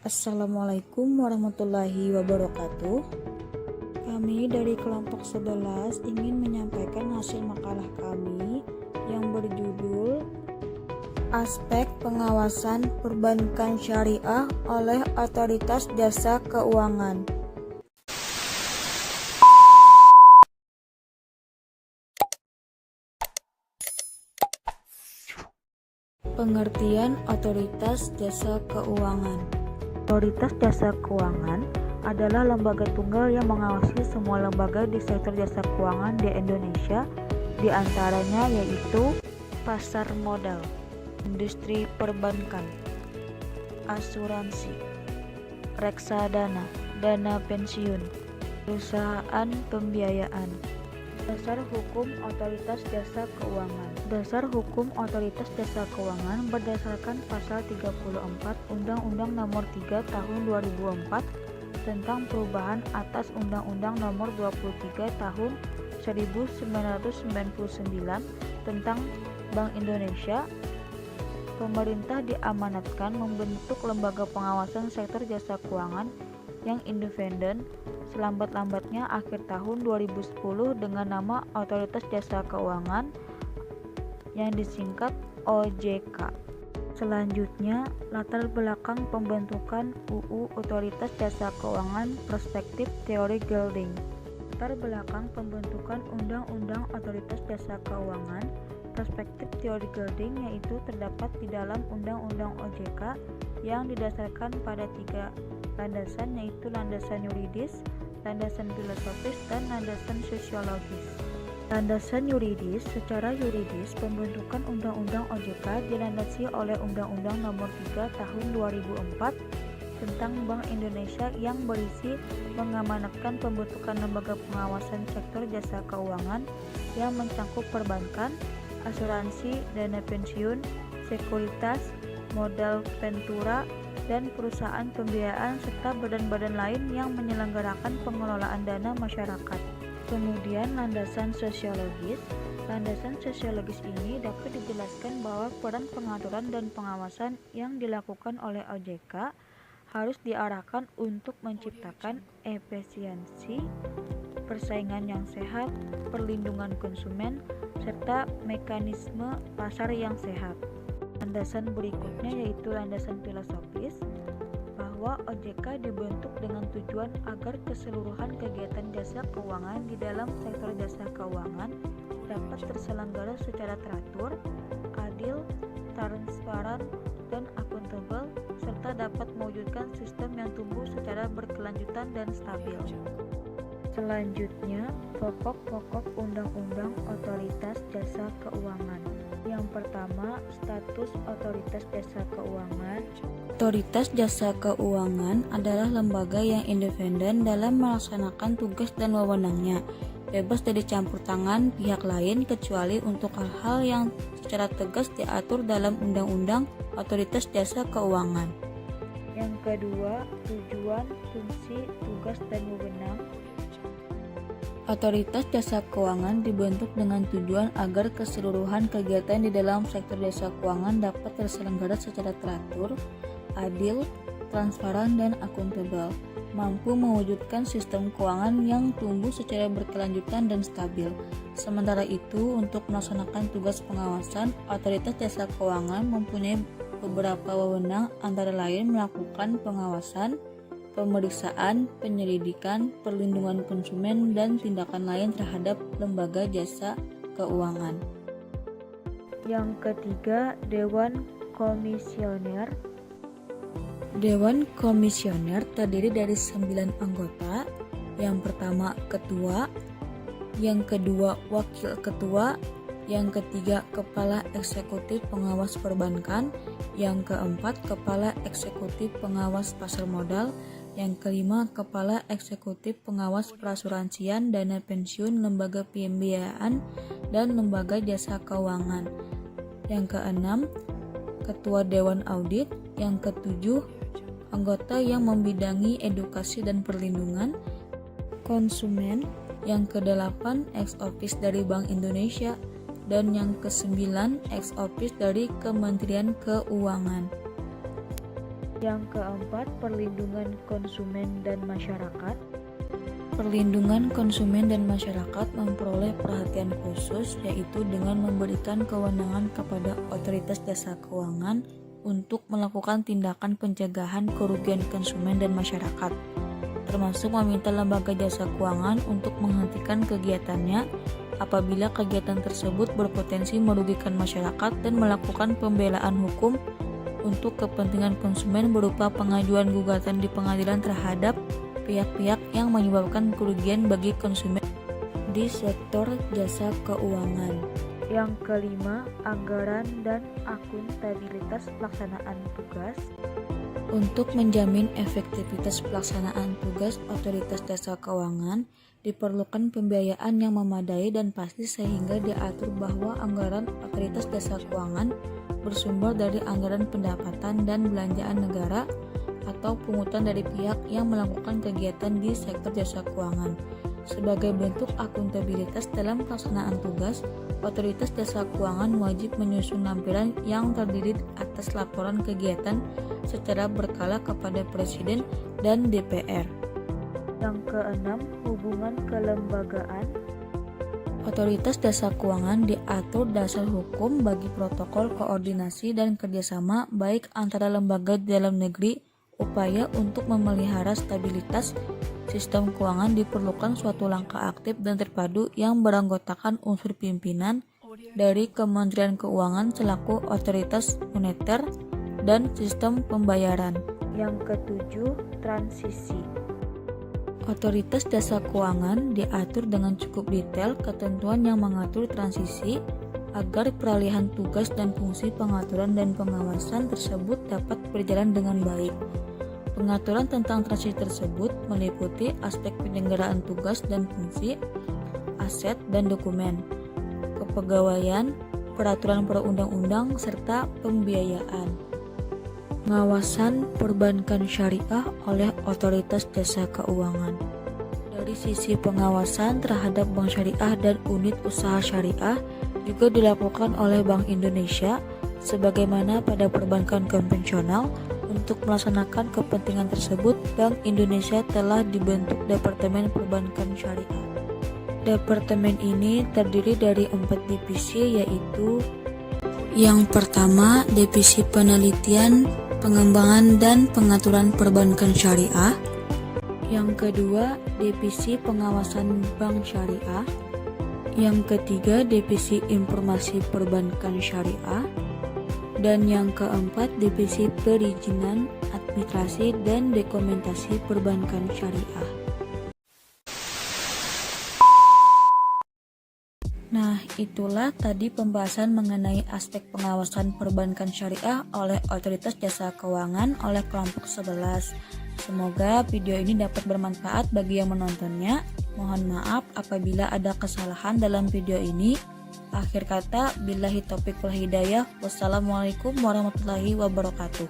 Assalamualaikum warahmatullahi wabarakatuh. Kami dari kelompok 11 ingin menyampaikan hasil makalah kami yang berjudul Aspek Pengawasan Perbankan Syariah oleh Otoritas Jasa Keuangan. Pengertian Otoritas Jasa Keuangan. Otoritas Jasa Keuangan adalah lembaga tunggal yang mengawasi semua lembaga di sektor jasa keuangan di Indonesia, di antaranya yaitu pasar modal, industri perbankan, asuransi, reksadana, dana pensiun, perusahaan pembiayaan. Dasar Hukum Otoritas Jasa Keuangan. Dasar Hukum Otoritas Jasa Keuangan berdasarkan pasal 34 Undang-Undang Nomor 3 Tahun 2004 tentang perubahan atas Undang-Undang Nomor 23 Tahun 1999 tentang Bank Indonesia. Pemerintah diamanatkan membentuk lembaga pengawasan sektor jasa keuangan yang independen selambat-lambatnya akhir tahun 2010 dengan nama Otoritas Jasa Keuangan yang disingkat OJK. Selanjutnya, latar belakang pembentukan UU Otoritas Jasa Keuangan Perspektif Teori Gilding. Latar belakang pembentukan Undang-Undang Otoritas Jasa Keuangan Perspektif Teori Gilding yaitu terdapat di dalam Undang-Undang OJK yang didasarkan pada 3 landasan, yaitu landasan yuridis, landasan filosofis, dan landasan sosiologis. Landasan yuridis. Secara yuridis, pembentukan Undang-Undang OJK dilandasi oleh Undang-Undang Nomor 3 Tahun 2004 tentang Bank Indonesia yang berisi mengamanatkan pembentukan lembaga pengawasan sektor jasa keuangan yang mencakup perbankan, asuransi, dana pensiun, sekuritas, modal ventura, dan perusahaan pembiayaan serta badan-badan lain yang menyelenggarakan pengelolaan dana masyarakat. Kemudian landasan sosiologis. Landasan sosiologis ini dapat dijelaskan bahwa peran pengaturan dan pengawasan yang dilakukan oleh OJK harus diarahkan untuk menciptakan efisiensi, persaingan yang sehat, perlindungan konsumen, serta mekanisme pasar yang sehat. Landasan berikutnya yaitu landasan filosofis, bahwa OJK dibentuk dengan tujuan agar keseluruhan kegiatan jasa keuangan di dalam sektor jasa keuangan dapat terselenggara secara teratur, adil, transparan, dan akuntabel, serta dapat mewujudkan sistem yang tumbuh secara berkelanjutan dan stabil. Selanjutnya, pokok-pokok Undang-Undang Otoritas Jasa Keuangan. Yang pertama, status Otoritas Jasa Keuangan. Otoritas Jasa Keuangan adalah lembaga yang independen dalam melaksanakan tugas dan wewenangnya, bebas dari campur tangan pihak lain kecuali untuk hal-hal yang secara tegas diatur dalam Undang-Undang Otoritas Jasa Keuangan. Yang kedua, tujuan, fungsi, tugas, dan wewenang. Otoritas Jasa Keuangan dibentuk dengan tujuan agar keseluruhan kegiatan di dalam sektor jasa keuangan dapat terselenggara secara teratur, adil, transparan, dan akuntabel, mampu mewujudkan sistem keuangan yang tumbuh secara berkelanjutan dan stabil. Sementara itu, untuk melaksanakan tugas pengawasan, Otoritas Jasa Keuangan mempunyai beberapa wewenang, antara lain melakukan pengawasan, pemeriksaan, penyelidikan, perlindungan konsumen, dan tindakan lain terhadap lembaga jasa keuangan. Yang ketiga, Dewan Komisioner. Dewan Komisioner terdiri dari 9 anggota. Yang pertama, Ketua. Yang kedua, Wakil Ketua. Yang ketiga, Kepala Eksekutif Pengawas Perbankan. Yang keempat, Kepala Eksekutif Pengawas Pasar Modal. Yang kelima, Kepala Eksekutif Pengawas Perasuransian, Dana Pensiun, Lembaga Pembiayaan, dan Lembaga Jasa Keuangan. Yang keenam, Ketua Dewan Audit. Yang ketujuh, anggota yang membidangi edukasi dan perlindungan konsumen. Yang kedelapan, ex-office dari Bank Indonesia. Dan yang ke-9, ex-office dari Kementerian Keuangan. Yang keempat, perlindungan konsumen dan masyarakat. Perlindungan konsumen dan masyarakat memperoleh perhatian khusus, yaitu dengan memberikan kewenangan kepada otoritas jasa keuangan untuk melakukan tindakan pencegahan kerugian konsumen dan masyarakat, termasuk meminta lembaga jasa keuangan untuk menghentikan kegiatannya apabila kegiatan tersebut berpotensi merugikan masyarakat dan melakukan pembelaan hukum untuk kepentingan konsumen berupa pengajuan gugatan di pengadilan terhadap pihak-pihak yang menyebabkan kerugian bagi konsumen di sektor jasa keuangan. Yang kelima, anggaran dan akuntabilitas pelaksanaan tugas. Untuk menjamin efektivitas pelaksanaan tugas otoritas jasa keuangan, diperlukan pembiayaan yang memadai dan pasti sehingga diatur bahwa anggaran otoritas jasa keuangan bersumber dari anggaran pendapatan dan belanjaan negara atau pungutan dari pihak yang melakukan kegiatan di sektor jasa keuangan. Sebagai bentuk akuntabilitas dalam pelaksanaan tugas, otoritas jasa keuangan wajib menyusun lampiran yang terdiri atas laporan kegiatan secara berkala kepada Presiden dan DPR. Yang keenam, hubungan kelembagaan. Otoritas jasa keuangan diatur dasar hukum bagi protokol koordinasi dan kerjasama baik antara lembaga dalam negeri. Upaya untuk memelihara stabilitas sistem keuangan diperlukan suatu langkah aktif dan terpadu yang beranggotakan unsur pimpinan dari Kementerian Keuangan selaku otoritas moneter dan sistem pembayaran. Yang ketujuh, transisi. Otoritas jasa keuangan diatur dengan cukup detail ketentuan yang mengatur transisi agar peralihan tugas dan fungsi pengaturan dan pengawasan tersebut dapat berjalan dengan baik. Pengaturan tentang transisi tersebut meliputi aspek penyelenggaraan tugas dan fungsi, aset dan dokumen, kepegawaian, peraturan perundang-undang, serta pembiayaan. Pengawasan perbankan syariah oleh otoritas jasa keuangan. Dari sisi pengawasan terhadap bank syariah dan unit usaha syariah juga dilakukan oleh Bank Indonesia sebagaimana pada perbankan konvensional. Untuk melaksanakan kepentingan tersebut, Bank Indonesia telah dibentuk Departemen Perbankan Syariah. Departemen ini terdiri dari 4 divisi, yaitu yang pertama, Divisi Penelitian, Pengembangan dan Pengaturan Perbankan Syariah. Yang kedua, Divisi Pengawasan Bank Syariah. Yang ketiga, Divisi Informasi Perbankan Syariah. Dan yang keempat, Divisi Perizinan, Administrasi, dan Dokumentasi Perbankan Syariah. Nah, itulah tadi pembahasan mengenai aspek pengawasan perbankan syariah oleh Otoritas Jasa Keuangan oleh kelompok 11. Semoga video ini dapat bermanfaat bagi yang menontonnya. Mohon maaf apabila ada kesalahan dalam video ini. Akhir kata, billahi taufiq wal hidayah. Wassalamualaikum warahmatullahi wabarakatuh.